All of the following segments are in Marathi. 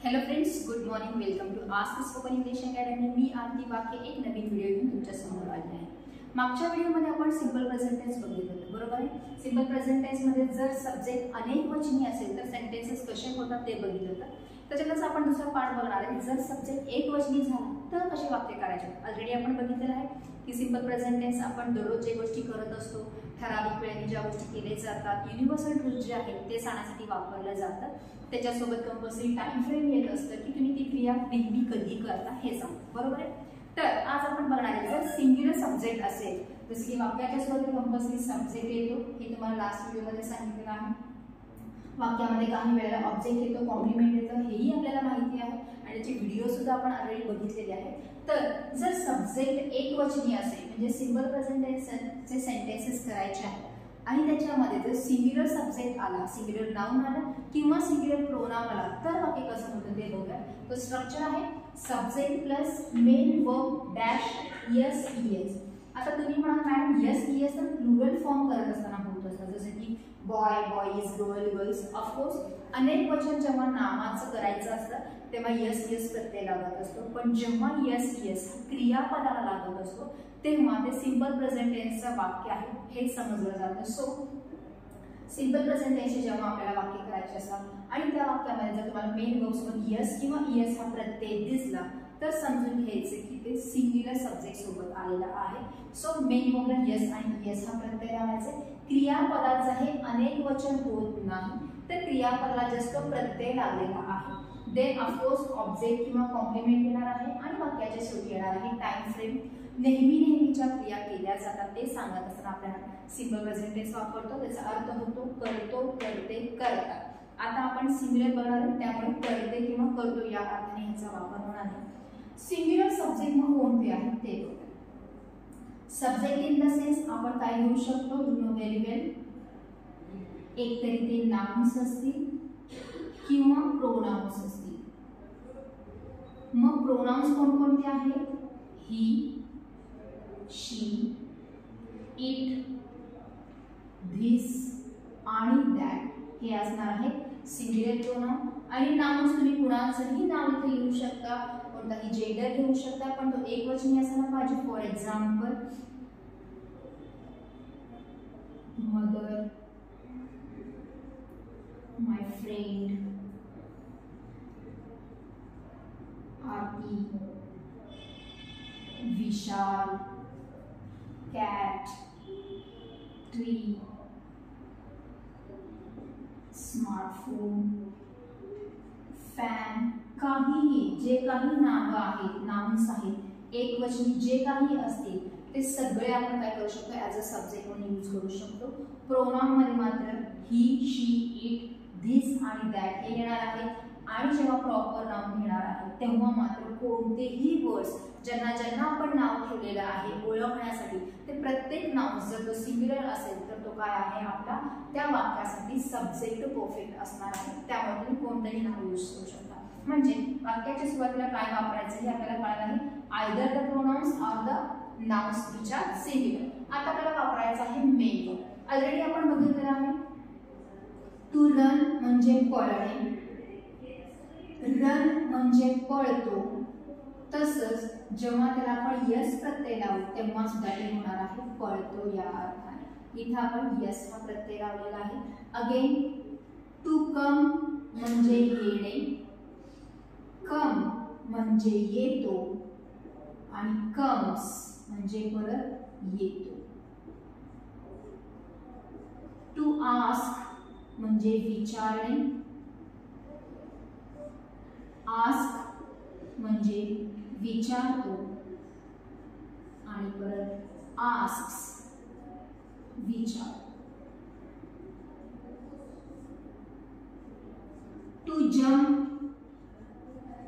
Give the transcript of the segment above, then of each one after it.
Hello friends, good morning. Welcome to ask spoken English academy. मी आरती वाके एक नवीन व्हिडिओ घेऊन तुमच्या समोर आली आहे. मागच्या व्हिडिओमध्ये आपण सिंपल प्रेझेंट टेन्स बघितलं होतं, बरोबर आहे. सिंपल प्रेझेंट टेन्समध्ये जर सब्जेक्ट अनेक वचनी असेल तर सेंटेन्सेस कसे होतात ते बघितलं होतं. त्याच्यातच आपण दुसरा पार्ट बघणार आहे. जर सब्जेक्ट एक वचनी झाला तर कसे वाक्य करायचे. ऑलरेडी आपण बघितलेलं आहे की सिंपल प्रेझेंट टेन्स आपण दररोज जे गोष्टी करत असतो, ठराविक वेळेने ज्या गोष्टी केल्या जातात, युनिव्हर्सल ट्रूथ जे आहे ते सांगण्यासाठी वापरलं जातं. त्याच्यासोबत कंपल्सरी टाइम फ्रेम येत असतं की तुम्ही ती क्रिया नेहमी कधी करता हे सांग, बरोबर आहे. तर आज आपण बघणार आहे जर सिंग्युलर सब्जेक्ट असेल, जसं की वाक्याच्या स्वरूपात कंपल्सरी सब्जेक्ट येतो, हे तुम्हाला लास्ट व्हिडिओमध्ये सांगितलेलं आहे. वाक्यामध्ये काही वेळेला ऑब्जेक्ट येतो, कॉम्प्लिमेंट येतं, हेही आपल्याला माहिती आहे आणि त्याचे व्हिडिओ सुद्धा आपण ऑलरेडी बघितलेले आहेत. तर जर सब्जेक्ट एक वचनी असेल म्हणजे सिंपल प्रेझेंट टेन्सचे सेंटेन्सेस करायचे आहेत आणि त्याच्यामध्ये जर सिंग्युलर सब्जेक्ट आला, सिंग्युलर नाउन आला किंवा सिंग्युलर प्रोनाउन आला तर वाक्य कसं होतं ते बघूया. तो स्ट्रक्चर आहे subject plus main verb dash es E. S तुम्ही म्हणाल मॅडम यस ईएस तर प्लुरल फॉर्म करत असताना होत असतं, जसं की boy boys, girl girls. Of course अनेक वचन जेव्हा नामाचं करायचं असतं तेव्हा यस यस प्रत्यय लागत असतो, पण जेव्हा यस यस क्रियापदाला लागत असतो तेव्हा ते सिंपल प्रेझेंट टेन्सचं वाक्य आहे हे समजलं जातं. सो सिंपल प्रेझेंट टेन्सचे जेव्हा आपल्याला वाक्य करायचे असतात आणि त्या वाक्यामध्ये जर तुम्हाला मेन वर्बसोबत यस किंवा ईएस हा प्रत्यय दिसला तर समजून घ्यायचे की ते सिंग्युलर सब्जेक्ट सोबत आलेला आहे. सो मेन वर्बला यस आणि ईएस हा प्रत्यय लावायचा. क्रियापदाचा हे अनेक वचन होत नाही तर क्रियापदाला जास्त प्रत्यय लागलेला आहे. देन ऑफकोर्स ऑब्जेक्ट किंवा कॉम्प्लिमेंट येणार आहे आणि वाक्याच्या शेवटी येणार आहे टाइम फ्रेम. नेहमीच्या क्रिया केल्या जातात ते सांगत असताना आपल्याला सिंपल प्रेझेंट टेन्स वापरतो. त्याचा अर्थ होतो करतो, करते, करतात. आता आपण सिंग्युलर बघणार आहोत त्यामुळे करते किंवा करतो या अर्थाने ह्याचा वापर होणार आहे. सिंग्युलर सब्जेक्ट मग कोणते आहेत ते बघूया. सब्जेक्ट इन द सेन्स आपण काय घेऊ शकतो, यू नो व्हेरी वेल. एक तरी ते नाउन्स असतील किंवा प्रोनाउन्स असतील. मग प्रोनाउन्स कोणकोणते आहेत, ही, शी, इट, धिस आणि दॅट हे असणार आहे सिंग्युलर प्रोनाउन. आणि नाउन्स तुम्ही कुणाचंही नाव इथे लिहू शकता, कोणताही जेंडर घेऊ शकता, पण तो एक वचनी असायला पाहिजे. For example mother, my friend, Aarti, Vishal, cat, tree, smartphone, fan. काहीही जे काही नावं आहेत, नाउन्स आहेत, एक वचनी जे काही असतील ते सगळे आपण काय करू शकतो ॲज अ सब्जेक्ट म्हणून यूज करू शकतो. प्रोनाउन मध्ये मात्र ही, शी, इट, धिस आणि दॅट हे येणार आहेत. आणि जेव्हा प्रॉपर नाउन घेणार आहे तेव्हा मात्र कोणतेही वर्ड्स ज्यांना आपण नाव ठेवलेलं आहे ओळखण्यासाठी ते प्रत्येक नाउन जर तो सिंग्युलर असेल तर तो काय आहे आपला त्या वाक्यासाठी सब्जेक्ट परफेक्ट असणार आहे. त्यामुळे तुम्ही कोणतंही नाव यूज करू शकता. म्हणजे वाक्याच्या सुरुवातीला काय वापरायचं हे आपल्याला कळलं आहे. Either the pronounce or the nouns which are singular. आता आपल्याला वापरायचं आहे मेन वर्ब. ऑलरेडी आपण बघितलेलं आहे. टू रन म्हणजे पळणे, रन म्हणजे पळतो. तसंच जेव्हा त्याला आपण यस प्रत्यय लावू तेव्हा सुद्धा ते होणार आहे पळतो या अर्थाने. इथं आपण यस हा प्रत्यय लावलेला आहे. अगेन टू कम म्हणजे येणे, कम म्हणजे येतो आणि कम्स म्हणजे परत येतो. टू आस्क म्हणजे विचारणे, आस्क म्हणजे विचारतो आणि परत आस्क्स विचार. टू जम्प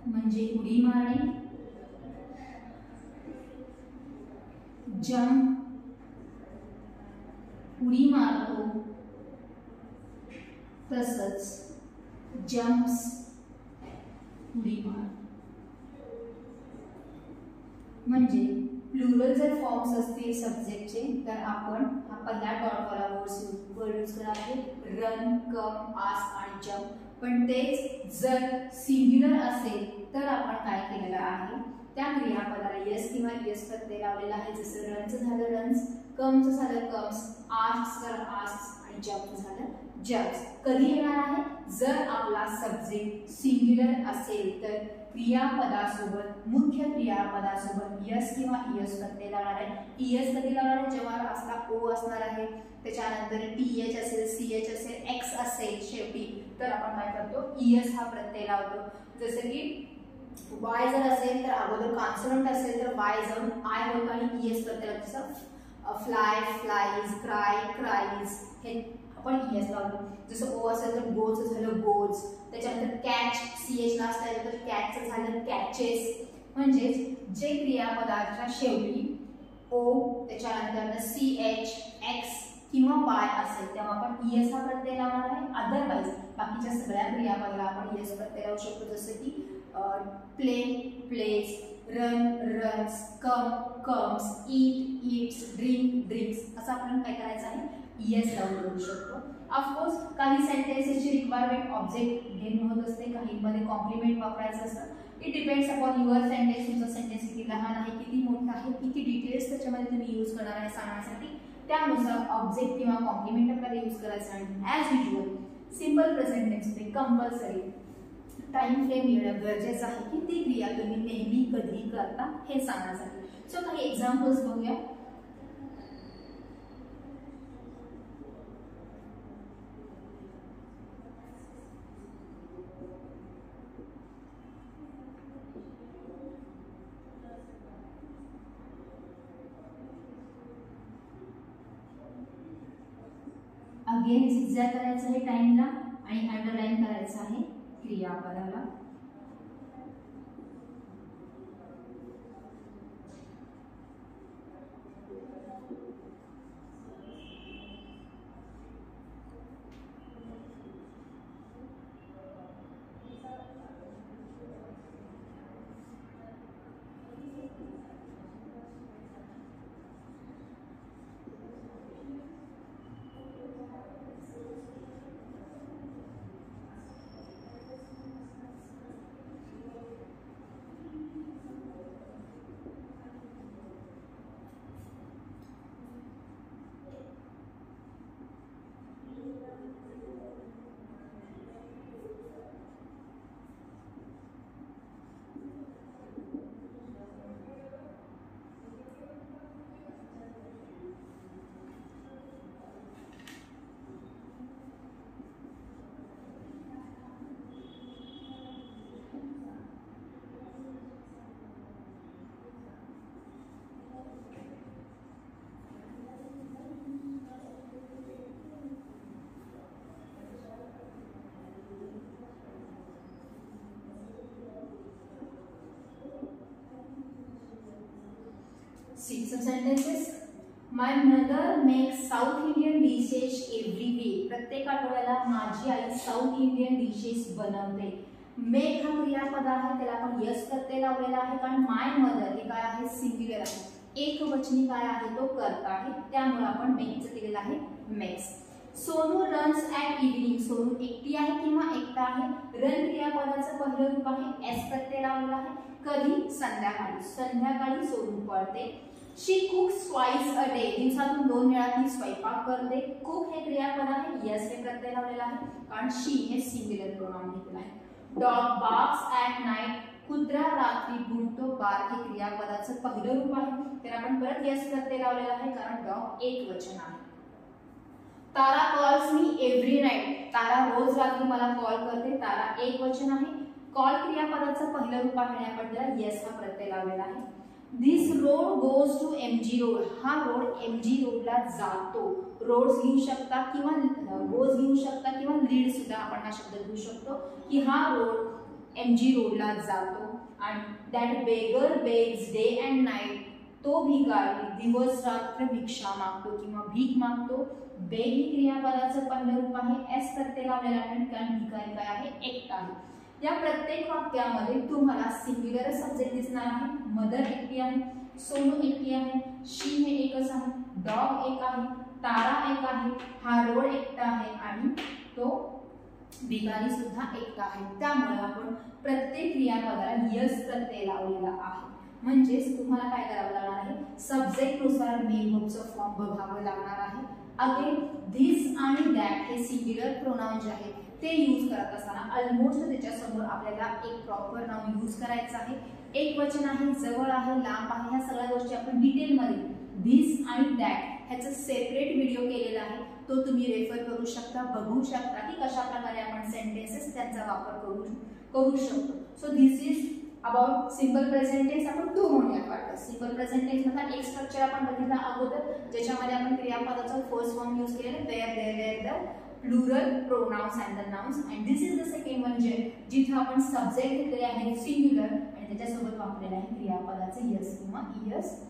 म्हणजे उडी मारणे, जम्प उडी मारतो, तसंच जम्प्स उडी मार. म्हणजे प्लुरल जर फॉर्म्स असतील सब्जेक्टचे तर आपण हा पहिल्या डॉट वाला वर्ड यूज करणार आहे रन, कम, आस्क आणि जम्प. पण तेच जर सिंग्युलर असेल तर आपण काय केलेलं आहे, त्या क्रियापदाला यस किंवा यस प्रत्यय लावलेला आहे. जसं रनचं झालं रन्स, कमचं झालं कम्स, आस्क झालं आस्क आणि जम्पचं झालं जम्प्स. कधी येणार आहे, जर आपला सब्जेक्ट सिंग्युलर असेल तर क्रियापदासोबत, मुख्य क्रियापदासोबत यस किंवा यस प्रत्यय लावणार आहे. यस कधी लावणार आहे, जेव्हा असला ओ असणार आहे, त्याच्यानंतर टीएच असेल, सीएच असेल, एक्स असेल शेवटी, तर आपण काय करतो, ईएस हा प्रत्यय लावतो. जसं की वाय जर असेल तर अगोदर कॉन्सोनंट असेल तर वाय जाऊन आय होतो आणि ईएस प्रत्यय लागतो. जसं फ्लाय, फ्लाईज, क्राय, क्राईज, हे आपण ईएस लावतो. जसं ओ असेल तर गोचं झालं गोज, त्याच्यानंतर कॅच, सीएच लास्ट आहे तर कॅचचं झालं कॅचेस. म्हणजेच जे क्रियापदाच्या शेवटी ओ, त्याच्यानंतर सीएच, एक्स किंवा वाय असेल तेव्हा आपण ईएस हा प्रत्यय लावणार आहे. अदरवाइज बाकीच्या सगळ्या क्रियापदाला आपण ईएस प्रत्यय लावू शकतो. जसं की प्ले, प्लेज, रन, रन्स, कम, कम्स, ईट, ईट्स, ड्रिंक, ड्रिंक्स, असं आपण काय करायचं आहे, ईएस लावून करू शकतो. ऑफकोर्स काही सेंटेन्सेसची रिक्वायरमेंट ऑब्जेक्ट घेऊन होत असते, काहींमध्ये कॉम्प्लिमेंट वापरायचं असतं. It depends upon your sentence. तुमचा सेंटेन्स किती लहान आहे, किती मोठा आहे, किती डिटेल्स त्याच्यामध्ये तुम्ही यूज करणार आहे सांगण्यासाठी, त्यानुसार ऑब्जेक्ट किंवा कॉम्प्लिमेंट आपल्याला यूज करायचं आहे. ॲज युजुअल सिंपल प्रेझेंट टेन्समध्ये कंपल्सरी टाइम फ्रेम येणं गरजेचं आहे की ती क्रिया तुम्ही नेहमी कधी करता हे सांगण्यासाठी. सो काही एक्झाम्पल्स बघूया. अगेन झिगझॅग करायचं आहे टाइमला आणि अंडरलाईन करायचं आहे क्रियापदाला. See some sentences. My mother makes South Indian dishes every week. प्रत्येक आठवड्याला माझी आई साऊथ इंडियन डिशेस बनवते. मेक हा क्रियापद आहे, त्याला आपण यस प्रत्यय लावलेला आहे कारण माय मदर हे काय आहे, सिंग्युलर आहे. एक वचनी काय आहे, तो करता आहे, त्यामुळे आपण मेकचं केलेलं आहे makes. Sonu runs at evening. Sonu एकटी आहे किंवा एकटा आहे. रन क्रियापदाचं पहिलं रूप आहे, एस प्रत्यय लावलेला आहे. कधी, संध्याकाळी. संध्याकाळी सोनू पळते. शी कुक्स ट्वाइस अ डे. दिवसातून 2 वेळा ती स्वयंपाक करते. कुक हे क्रियापद आहे, यस हे प्रत्यय लावलेला आहे कारण शी हे सिंग्युलर प्रोनाउन घेतलेला आहे. Dog barks at night. कुत्रा रात्री भुंकतो. बार्क हे क्रियापदाचं पहिलं रूप आहे, तर आपण परत यस प्रत्यय लावलेला आहे कारण डॉग एक वचन आहे. तारा कॉल्स मी एव्हरी नाईट. तारा रोज रात्री मला कॉल करते. तारा एक वचन आहे. कॉल क्रियापदाचं पहिलं रूप आहे, आपण त्याला यस हा प्रत्यय लावलेला आहे. This road goes to MG road. हा रोड एमजी रोडला जातो. रोड्स घेऊ शकता किंवा गोज घेऊ शकता किंवा लीड सुद्धा आपण हा शब्द घेऊ शकतो की हा रोड एमजी रोडला जातो. आणि that beggar bags day and night. तो भिकारी दिवस रात्र भिक्षा मागतो किंवा भीक मागतो. बेग ही क्रियापदाचं पहिलं रूप आहे, एस प्रत्यय लावलेला आहे कारण भिकारी काय आहे, एकटा आहे. या प्रत्येक वाक्यामध्ये तुम्हाला सिंग्युलर सब्जेक्ट दिसणार आहे. मदर एकटी आहे, सोनू एकटी आहे, शी हे एकच आहे, डॉग एक आहे, तारा एक आहे, हा रोड एकटा आहे आणि तो भिकारी सुद्धा एकटा आहे. त्यामुळे आपण प्रत्येक क्रियापदाला यस प्रत्यय लावलेला आहे. म्हणजेच तुम्हाला काय करावं लागणार आहे, सब्जेक्ट नुसार मेन वर्बचं फॉर्म बघावं लागणार आहे. अगेन धिस आणि दॅट हे सिंग्युलर प्रोनाउन जे आहेत ते यूज करत असताना ऑलमोस्ट त्याच्यासमोर आपल्याला एक प्रॉपर नाउन यूज करायचं आहे. एक वचन आहे, जवळ आहे, लांब आहे, ह्या सगळ्या गोष्टी आपण डिटेलमध्ये धिस आणि दॅट ह्याचा सेपरेट व्हिडिओ केलेला आहे. तो तुम्ही रेफर करू शकता, बघू शकता की कशा प्रकारे आपण सेंटेन्सेस त्यांचा वापर करू शकतो. So this is about simple present tense. आपण टू म्हणूयात वाटतं. सिंपल प्रेझेंट टेन्स मधला एक स्ट्रक्चर आपण बघितला अगोदर, ज्याच्यामध्ये आपण क्रियापदाचा फर्स्ट फॉर्म यूज केलेला where there the plural pronouns and the nouns, and this is the second one जिथे आपण सब्जेक्ट घेतलेले आहे सिंग्युलर आणि त्याच्यासोबत वापरलेलं आहे क्रियापदाचे यस किंवा इयस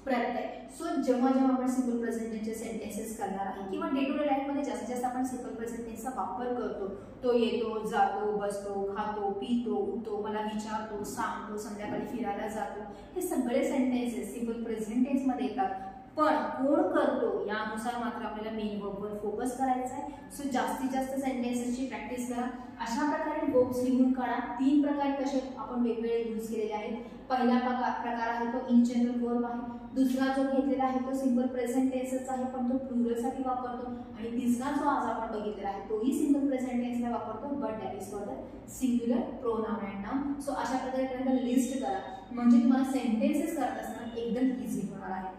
प्रत्यय. सो जेव्हा आपण सिंपल प्रेझेंट टेन्सचे सेंटेन्सेस करणार आहे किंवा डे टू डे लाईफ मध्ये जास्तीत जास्त आपण सिंपल प्रेझेंट टेन्सचा वापर करतो. तो येतो, जातो, बसतो, खातो, पितो, उठतो, मला विचारतो, सांगतो, संध्याकाळी फिरायला जातो, हे सगळे सेंटेन्सेस सिंपल प्रेझेंट टेन्स मध्ये येतात. पण कोण करतो यानुसार मात्र आपल्याला मेन वर्बवर फोकस करायचा आहे. सो जास्तीत जास्त सेंटेन्सेसची प्रॅक्टिस करा. अशा प्रकारे वर्ब्स लिहून काढा. 3 प्रकार कसे आपण वेगवेगळे यूज केलेले आहेत. पहिला प्रकार आहे तो इन जनरल वर्ब आहे. दुसरा जो घेतलेला आहे तो सिंपल प्रेझेंट टेन्सच आहे पण तो प्लुरल साठी वापरतो. आणि तिसरा जो आज आपण बघितलेला आहे तोही सिंपल प्रेझेंट टेन्सला वापरतो but that is for the singular pronoun and noun. So अशा प्रकारे त्यांना लिस्ट करा म्हणजे तुम्हाला सेंटेन्सेस करत असताना एकदम इझी होणार आहे.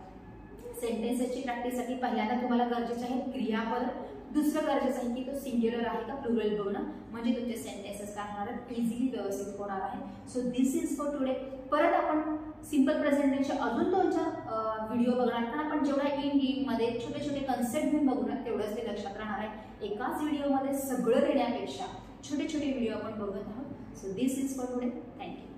सेंटेन्सेसची प्रॅक्टिससाठी पहिल्यांदा तुम्हाला गरजेचे आहे क्रियापद, दुसरं गरजेचं आहे की तो सिंग्युलर आहे का प्लुरल बघणं, म्हणजे तुमचे सेंटेन्सेस काय होणार आहेत इझिली व्यवस्थित होणार आहे. So this is for today. परत आपण सिंपल प्रेझेंट टेन्सचे अजून 2-4 व्हिडिओ बघणार, कारण आपण जेवढा इन मध्ये छोटे छोटे कन्सेप्ट घेऊन बघणार तेवढंच ते लक्षात राहणार आहे. एकाच व्हिडिओमध्ये सगळं देण्यापेक्षा छोटे छोटे व्हिडिओ आपण बघत आहोत. So this is for today. Thank you.